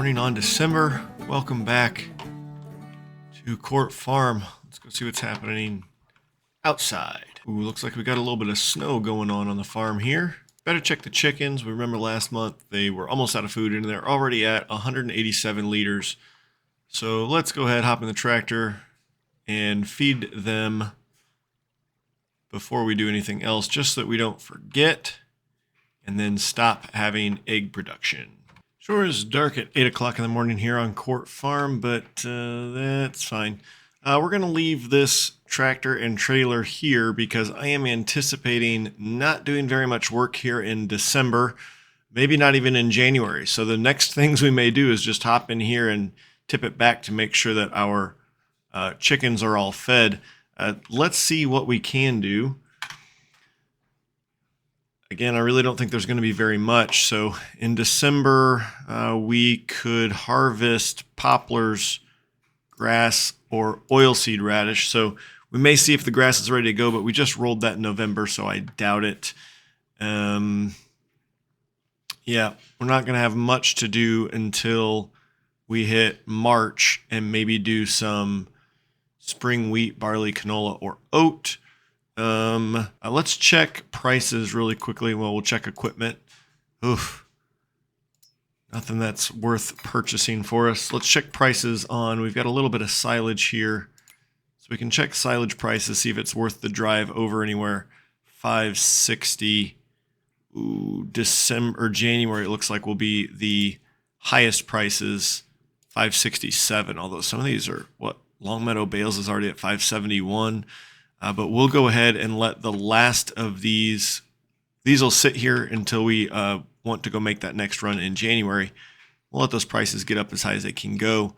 Morning on December. Welcome back to Court Farm. Let's go see what's happening outside. Ooh, looks like we got a little bit of snow going on the farm here. Better check the chickens. We remember last month they were almost out of food and they're already at 187 liters. So let's go ahead, hop in the tractor and feed them before we do anything else, just so that we don't forget and then stop having egg production. Sure is dark at 8 o'clock in the morning here on Court Farm, but that's fine. We're going to leave this tractor and trailer here because I am anticipating not doing very much work here in December, maybe not even in January. So the next things we may do is just hop in here and tip it back to make sure that our chickens are all fed. Let's see what we can do. Again, I really don't think there's going to be very much. So in December, we could harvest poplars, grass, or oilseed radish. So we may see if the grass is ready to go, but we just rolled that in November, so I doubt it. Yeah, we're not going to have much to do until we hit March and maybe do some spring wheat, barley, canola, or oat. Let's check prices really quickly. Well, we'll check equipment. Oof. Nothing that's worth purchasing for us. Let's check prices on, we've got a little bit of silage here. So we can check silage prices, see if it's worth the drive over anywhere. 560. Ooh, December or January, it looks like will be the highest prices. 567, although some of these are, Longmeadow Bales is already at 571. But we'll go ahead and let the last of these will sit here until we want to go make that next run in January. We'll let those prices get up as high as they can go.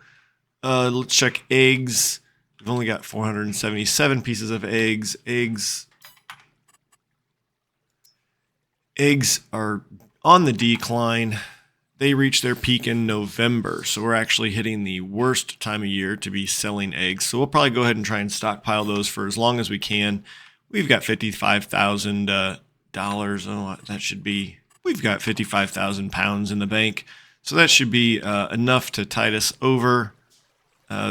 Let's check eggs. We've only got 477 pieces of eggs. Eggs are on the decline. They reach their peak in November, so we're actually hitting the worst time of year to be selling eggs. So we'll probably go ahead and try and stockpile those for as long as we can. We've got $55,000. Oh, that should be. We've got 55,000 pounds in the bank, so that should be enough to tide us over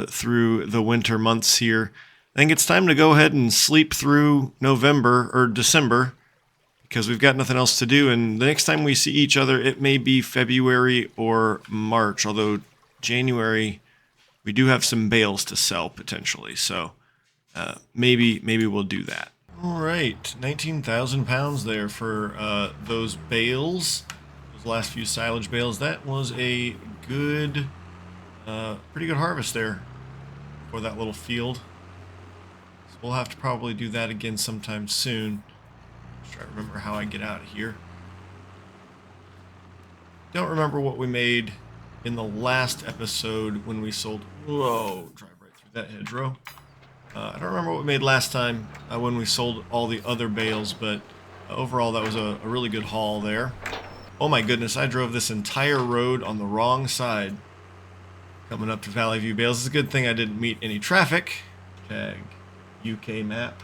through the winter months here. I think it's time to go ahead and sleep through November or December, because we've got nothing else to do, and the next time we see each other, it may be February or March, although January, we do have some bales to sell potentially, so maybe we'll do that. All right, 19,000 pounds there for those bales, those last few silage bales. That was a good, pretty good harvest there for that little field. So we'll have to probably do that again sometime soon. Try to remember how I get out of here. Don't remember what we made in the last episode when we sold. Whoa, drive right through that hedgerow. I don't remember what we made last time when we sold all the other bales, but overall that was a really good haul there. Oh my goodness, I drove this entire road on the wrong side coming up to Valley View Bales. It's a good thing I didn't meet any traffic. Tag UK map.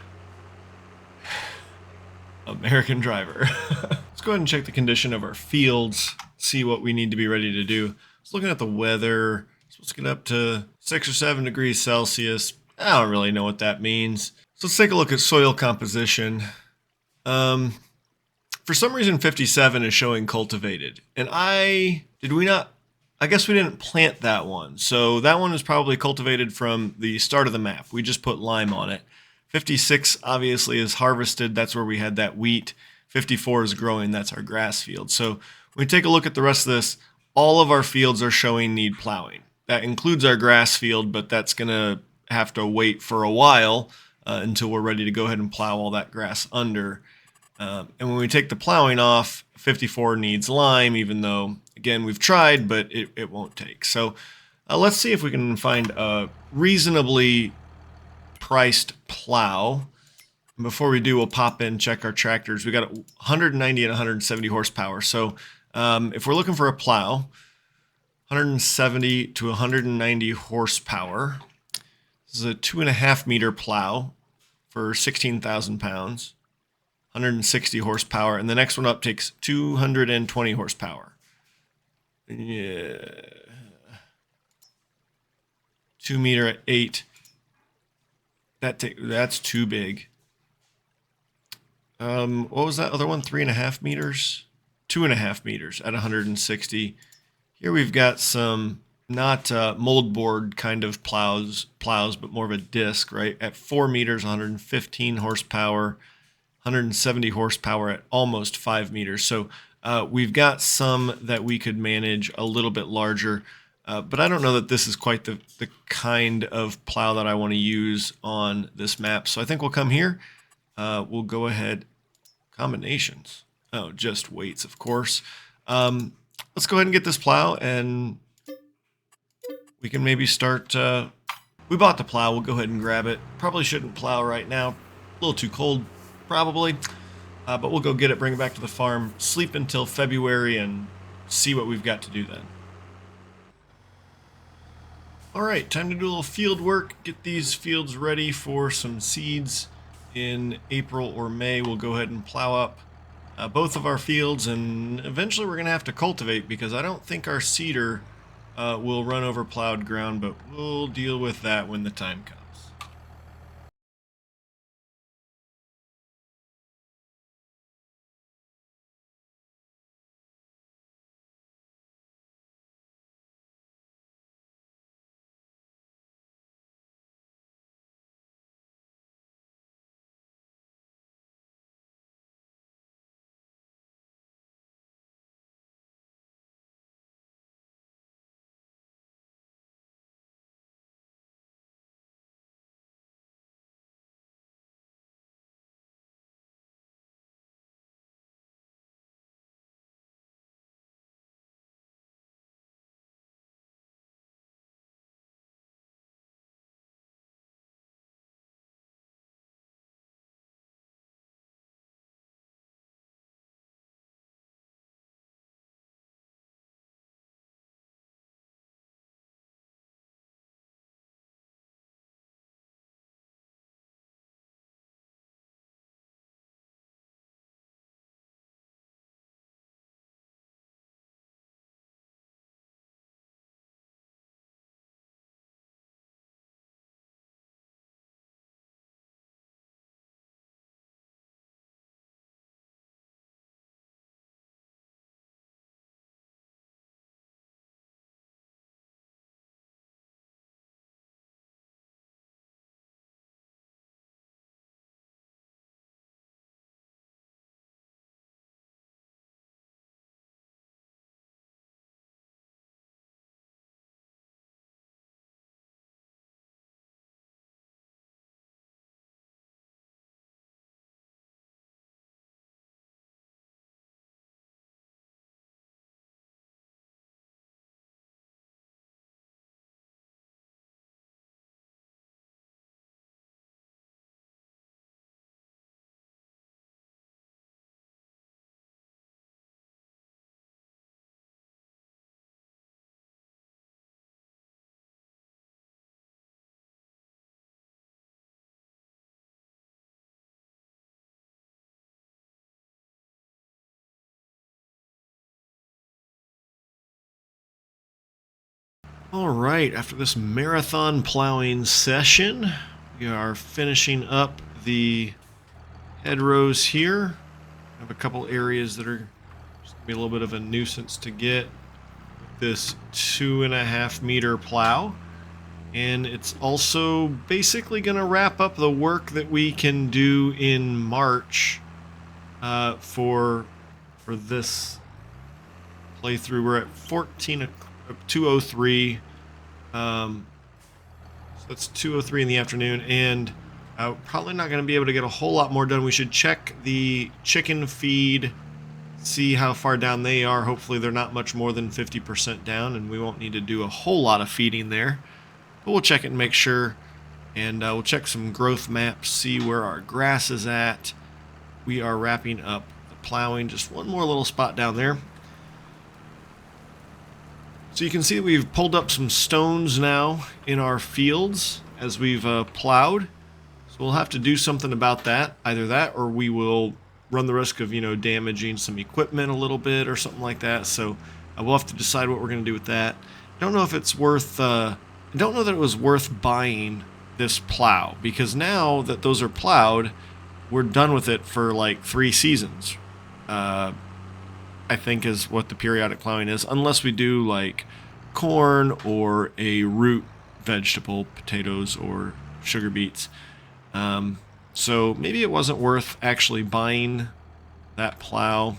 American driver. Let's go ahead and check the condition of our fields, see what we need to be ready to do. Just looking at the weather, supposed to get up to 6 or 7 degrees Celsius. I don't really know what that means. So let's take a look at soil composition. For some reason 57 is showing cultivated, and I guess we didn't plant that one. So that one is probably cultivated from the start of the map. We just put lime on it. 56 obviously is harvested. That's where we had that wheat. 54 is growing. That's our grass field. So when we take a look at the rest of this, all of our fields are showing need plowing. That includes our grass field, but that's going to have to wait for a while until we're ready to go ahead and plow all that grass under. And when we take the plowing off, 54 needs lime, even though, again, we've tried, but it won't take. So let's see if we can find a reasonably priced plow. And before we do, we'll pop in, check our tractors. We got 190 and 170 horsepower. So if we're looking for a plow, 170 to 190 horsepower. This is a 2.5 meter plow for 16,000 pounds, 160 horsepower, and the next one up takes 220 horsepower. Yeah. 2 meter at 8. That's too big. What was that other one? 3.5 meters? 2.5 meters at 160. Here we've got some not moldboard kind of plows, but more of a disc, right? At 4 meters, 115 horsepower, 170 horsepower at almost 5 meters. So we've got some that we could manage a little bit larger, but I don't know that this is quite the kind of plow that I want to use on this map. So I think we'll come here. We'll go ahead. Combinations. Oh, just weights, of course. Let's go ahead and get this plow, and we can maybe start. We bought the plow. We'll go ahead and grab it. Probably shouldn't plow right now. A little too cold, probably. But we'll go get it, bring it back to the farm, sleep until February, and see what we've got to do then. All right, time to do a little field work. Get these fields ready for some seeds. In April or May, we'll go ahead and plow up both of our fields, and eventually we're going to have to cultivate because I don't think our seeder will run over plowed ground, but we'll deal with that when the time comes. All right, after this marathon plowing session, we are finishing up the hedgerows here. I have a couple areas that are just gonna be a little bit of a nuisance to get with this 2.5 meter plow. And it's also basically going to wrap up the work that we can do in March for this playthrough. We're at 2:03. So that's 2:03 in the afternoon, and probably not going to be able to get a whole lot more done. We should check the chicken feed, see how far down they are. Hopefully they're not much more than 50% down, and we won't need to do a whole lot of feeding there. But we'll check it and make sure, and we'll check some growth maps, see where our grass is at. We are wrapping up the plowing, just one more little spot down there. So you can see we've pulled up some stones now in our fields as we've plowed. So we'll have to do something about that. Either that or we will run the risk of, damaging some equipment a little bit or something like that. So we'll have to decide what we're going to do with that. Don't know if it's worth I don't know that it was worth buying this plow, because now that those are plowed, we're done with it for like 3 seasons. I think is what the periodic plowing is, unless we do like corn or a root vegetable, potatoes or sugar beets. So maybe it wasn't worth actually buying that plow.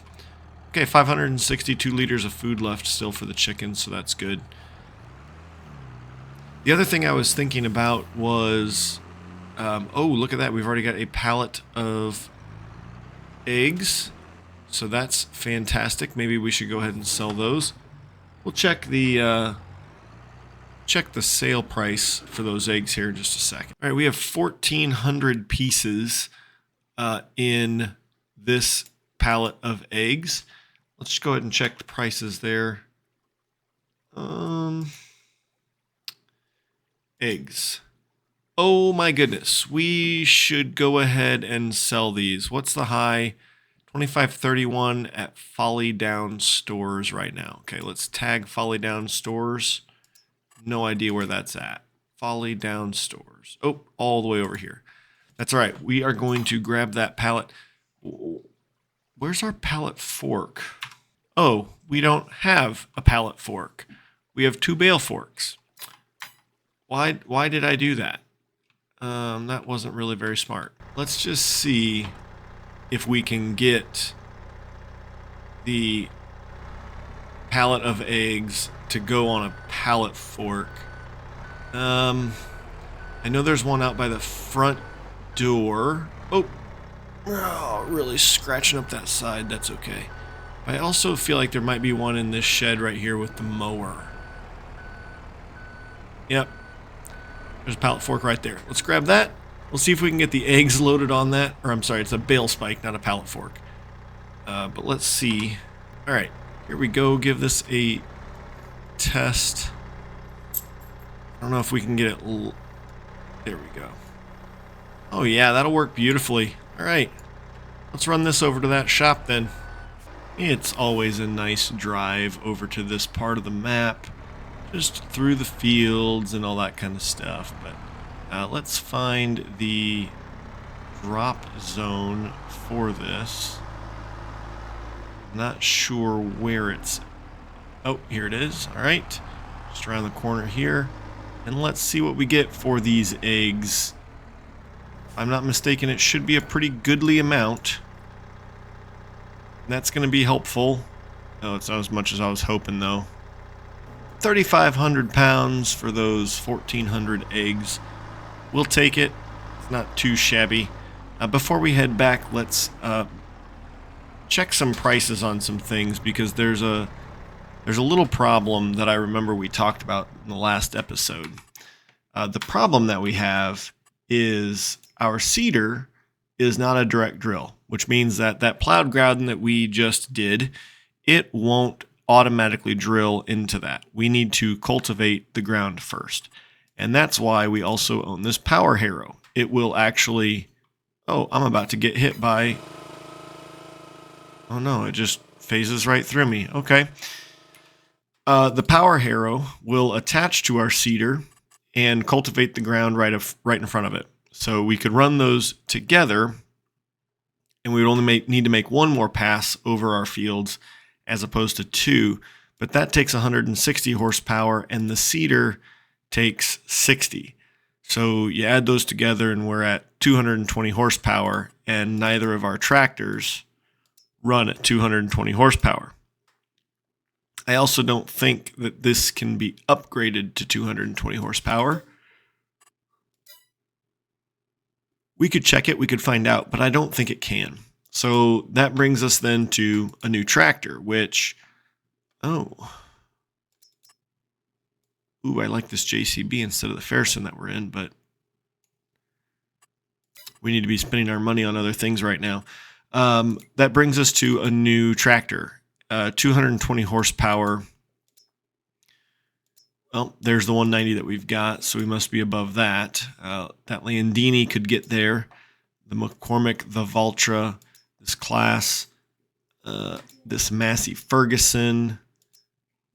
Okay, 562 liters of food left still for the chickens, so that's good. The other thing I was thinking about was, oh, look at that. We've already got a pallet of eggs. So that's fantastic. Maybe we should go ahead and sell those. We'll check the sale price for those eggs here in just a second. All right, we have 1,400 pieces in this pallet of eggs. Let's just go ahead and check the prices there. Eggs. Oh my goodness. We should go ahead and sell these. What's the high? 25.31 at Folly Down Stores right now. Okay, let's tag Folly Down Stores. No idea where that's at. Folly Down Stores. Oh, all the way over here. That's all right. We are going to grab that pallet. Where's our pallet fork? Oh, we don't have a pallet fork. We have 2 bale forks. Why did I do that? That wasn't really very smart. Let's just see if we can get the pallet of eggs to go on a pallet fork. I know there's one out by the front door. Oh, really scratching up that side. That's okay. I also feel like there might be one in this shed right here with the mower. Yep. There's a pallet fork right there. Let's grab that. We'll see if we can get the eggs loaded on that. Or I'm sorry, it's a bale spike, not a pallet fork. But let's see. All right, here we go. Give this a test. I don't know if we can get it. There we go. Oh yeah, that'll work beautifully. All right, let's run this over to that shop then. It's always a nice drive over to this part of the map, just through the fields and all that kind of stuff. But let's find the drop zone for this. Not sure where it's... Oh, here it is. All right. Just around the corner here. And let's see what we get for these eggs. If I'm not mistaken, it should be a pretty goodly amount. That's going to be helpful. Oh, it's not as much as I was hoping, though. 3,500 pounds for those 1,400 eggs. We'll take it. It's not too shabby. Before we head back, let's check some prices on some things, because there's a little problem that I remember we talked about in the last episode. The problem that we have is our seeder is not a direct drill, which means that that plowed ground that we just did, it won't automatically drill into that. We need to cultivate the ground first. And that's why we also own this power harrow. It will actually... Oh, I'm about to get hit by... Oh no, it just phases right through me. Okay. The power harrow will attach to our seeder and cultivate the ground right in front of it. So we could run those together, and we would only need to make one more pass over our fields as opposed to 2. But that takes 160 horsepower, and the seeder takes 60. So you add those together, and we're at 220 horsepower, and neither of our tractors run at 220 horsepower. I also don't think that this can be upgraded to 220 horsepower. We could check it, we could find out, but I don't think it can. So that brings us then to a new tractor, which, ooh, I like this JCB instead of the Ferguson that we're in, but we need to be spending our money on other things right now. That brings us to a new tractor, 220 horsepower. Well, there's the 190 that we've got, so we must be above that. That Landini could get there. The McCormick, the Valtra, this Class, this Massey Ferguson.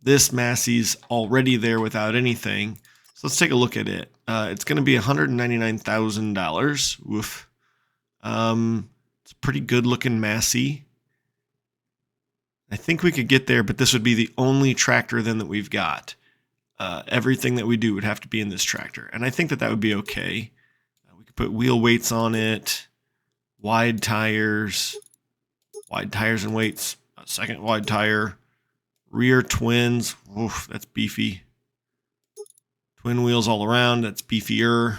This Massey's already there without anything. So let's take a look at it. It's going to be $199,000. Woof. It's a pretty good looking Massey. I think we could get there, but this would be the only tractor then that we've got. Everything that we do would have to be in this tractor. And I think that would be okay. We could put wheel weights on it, wide tires and weights, a second wide tire, rear twins. Oof, that's beefy. Twin wheels all around, that's beefier.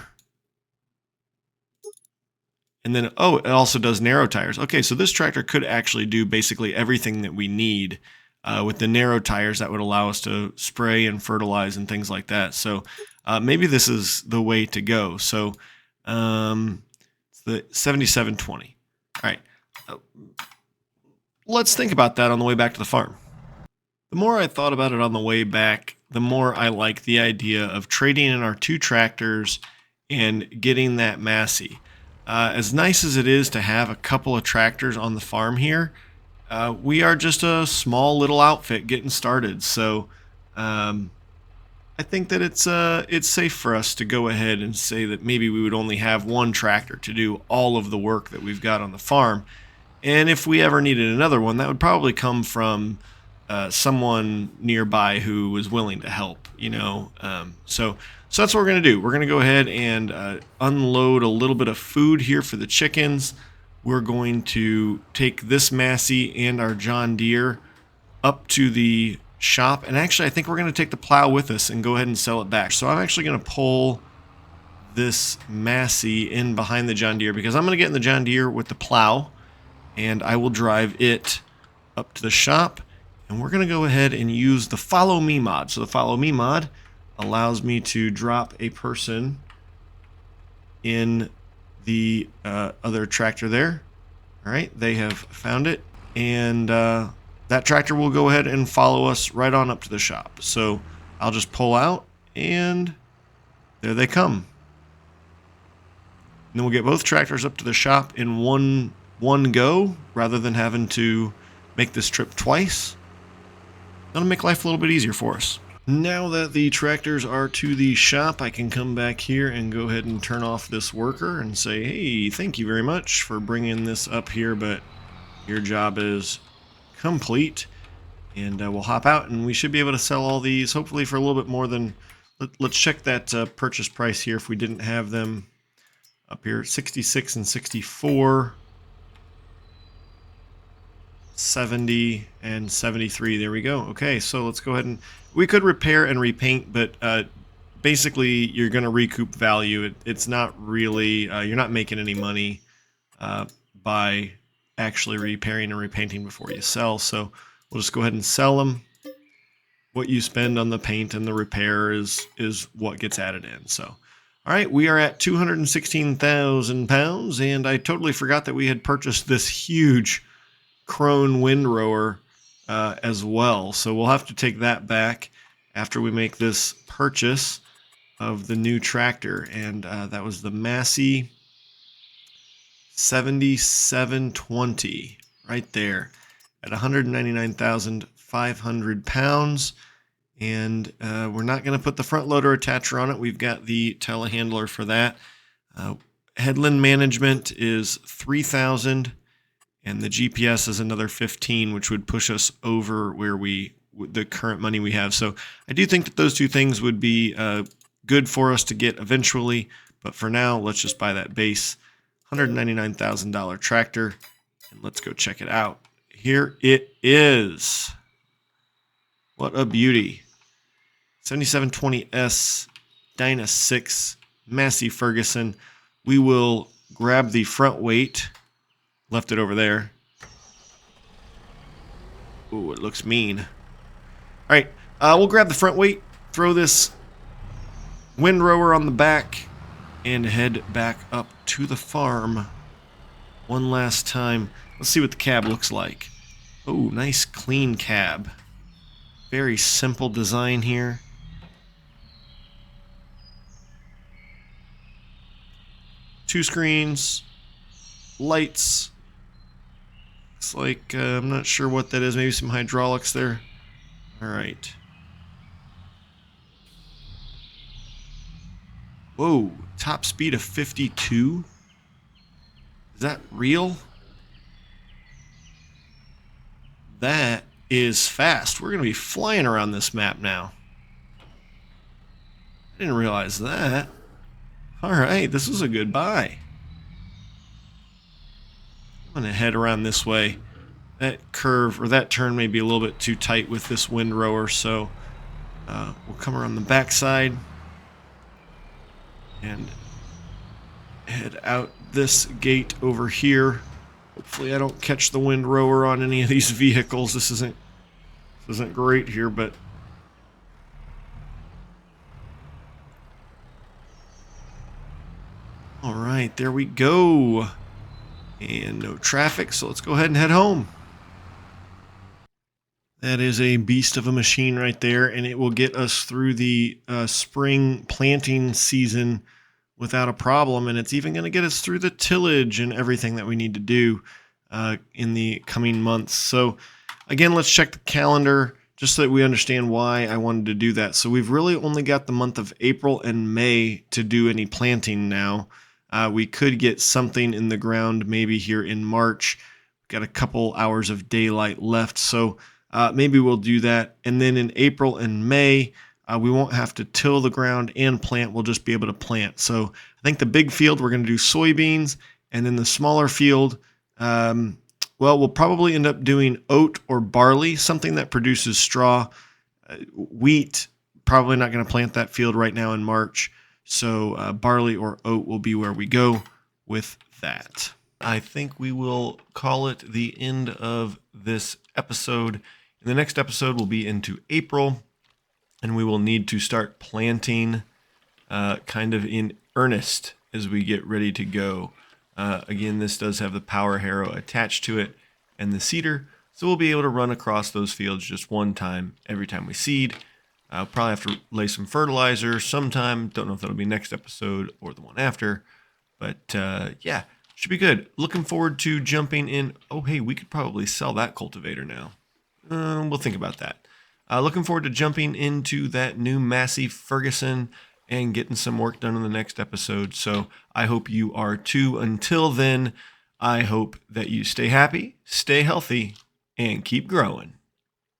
And then, oh, it also does narrow tires. Okay, so this tractor could actually do basically everything that we need with the narrow tires that would allow us to spray and fertilize and things like that. So maybe this is the way to go. So it's the 7720. All right, let's think about that on the way back to the farm. The more I thought about it on the way back, the more I like the idea of trading in our two tractors and getting that Massey. As nice as it is to have a couple of tractors on the farm here, we are just a small little outfit getting started. So I think that it's safe for us to go ahead and say that maybe we would only have one tractor to do all of the work that we've got on the farm. And if we ever needed another one, that would probably come from someone nearby who was willing to help, you know. So that's what we're going to do. We're going to go ahead and unload a little bit of food here for the chickens. We're going to take this Massey and our John Deere up to the shop. And actually, I think we're going to take the plow with us and go ahead and sell it back. So I'm actually going to pull this Massey in behind the John Deere because I'm going to get in the John Deere with the plow and I will drive it up to the shop. And we're going to go ahead and use the Follow Me mod. So the Follow Me mod allows me to drop a person in the other tractor there. All right, they have found it. And that tractor will go ahead and follow us right on up to the shop. So I'll just pull out and there they come. And then we'll get both tractors up to the shop in one go rather than having to make this trip twice. That'll make life a little bit easier for us. Now that the tractors are to the shop, I can come back here and go ahead and turn off this worker and say, hey, thank you very much for bringing this up here, but your job is complete. And we'll hop out and we should be able to sell all these, hopefully for a little bit more than, let's check that purchase price here if we didn't have them up here, 66 and 64. 70 and 73. There we go. Okay, so let's go ahead and we could repair and repaint, but basically you're going to recoup value. It's not really you're not making any money by actually repairing and repainting before you sell. So we'll just go ahead and sell them. What you spend on the paint and the repair is what gets added in. So all right, we are at 216,000 pounds, and I totally forgot that we had purchased this huge Krone windrower as well. So we'll have to take that back after we make this purchase of the new tractor. And that was the Massey 7720 right there at 199,500 pounds. And we're not going to put the front loader attacher on it. We've got the telehandler for that. Headland management is 3,000. And the GPS is another 15, which would push us over where the current money we have. So I do think that those two things would be good for us to get eventually. But for now, let's just buy that base $199,000 tractor. And let's go check it out. Here it is. What a beauty. 7720S Dyna 6 Massey Ferguson. We will grab the front weight. Left it over there. Ooh, it looks mean. All right, we'll grab the front weight, throw this windrower on the back, and head back up to the farm one last time. Let's see what the cab looks like. Oh, nice clean cab. Very simple design here. Two screens, lights. Looks like, I'm not sure what that is. Maybe some hydraulics there. All right. Whoa, top speed of 52? Is that real? That is fast. We're going to be flying around this map now. I didn't realize that. Alright, this is a good buy. I'm going to head around this way. That curve, or that turn may be a little bit too tight with this windrower, so we'll come around the backside and head out this gate over here. Hopefully I don't catch the windrower on any of these vehicles. This isn't great here, but all right, there we go. And no traffic, so let's go ahead and head home. That is a beast of a machine right there, and it will get us through the spring planting season without a problem, and it's even going to get us through the tillage and everything that we need to do in the coming months. So again, let's check the calendar just so that we understand why I wanted to do that. So we've really only got the month of April and May to do any planting now. We could get something in the ground maybe here in March. We've got a couple hours of daylight left, so maybe we'll do that. And then in April and May, we won't have to till the ground and plant. We'll just be able to plant. So I think the big field, we're going to do soybeans. And then the smaller field, well, we'll probably end up doing oat or barley, something that produces straw. Wheat, probably not going to plant that field right now in March. So barley or oat will be where we go with that. I think we will call it the end of this episode. In the next episode, we'll be into April, and we will need to start planting kind of in earnest as we get ready to go. Again, this does have the power harrow attached to it and the seeder, so we'll be able to run across those fields just one time every time we seed. I'll probably have to lay some fertilizer sometime. Don't know if that'll be next episode or the one after. But yeah, should be good. Looking forward to jumping in. Oh, hey, we could probably sell that cultivator now. We'll think about that. Looking forward to jumping into that new Massey Ferguson and getting some work done in the next episode. So I hope you are too. Until then, I hope that you stay happy, stay healthy, and keep growing.